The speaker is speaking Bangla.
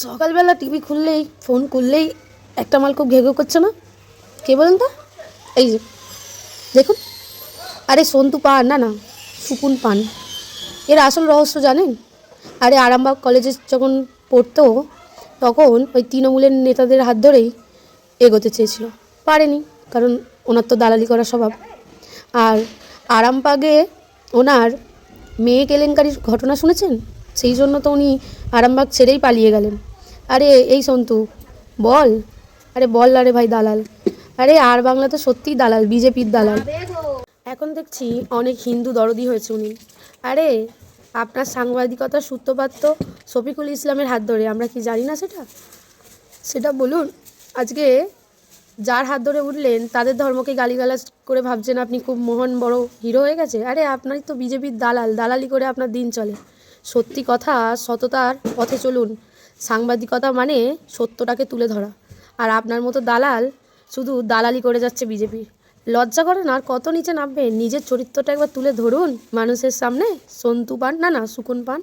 সকালবেলা টিভি খুললেই ফোন করলেই একটা মাল খুব ঘেঘো করছে না, কে বলেন তো? এই যে দেখুন, আরে সন্তু পান না না সুকুন পান। এর আসল রহস্য জানেন? আরে আরামবাগ কলেজে যখন পড়তো তখন ওই তৃণমূলের নেতাদের হাত ধরেই এগোতে চেয়েছিল, পারেনি, কারণ ওনার তো দালালি করা স্বভাব। আর আরামবাগে ওনার মেয়ে কেলেঙ্কারির ঘটনা শুনেছেন, সেই জন্য তো উনি আরামবাগ ছেড়েই পালিয়ে গেলেন। আরে এই সন্তু বল, আরে বল, আরে ভাই দালাল, আরে আর বাংলা তো সত্যিই দালাল, বিজেপির দালাল। এখন দেখছি অনেক হিন্দু দরদি হয়েছে উনি। আরে আপনার সাংবাদিকতার সূত্রপাত তো শফিকুল ইসলামের হাত ধরে, আমরা কি জানি না সেটা? সেটা বলুন। আজকে যার হাত ধরে উঠলেন তাদের ধর্মকে গালিগালাজ করে ভাবছেন আপনি খুব মহান বড় হিরো হয়ে গেছে। আরে আপনারই তো বিজেপির দালাল, দালালি করে আপনার দিন চলে। সত্যি কথা, সততার পথে চলুন। সাংবাদিকতা মানে সত্যটাকে তুলে ধরা, আর আপনার মতো দালাল শুধু দালালি করে যাচ্ছে বিজেপি। লজ্জা করে না? আর কত নিচে নামবেন? নিজের চরিত্রটা একবার তুলে ধরুন মানুষের সামনে। সন্তু পান না না সুকুন পান।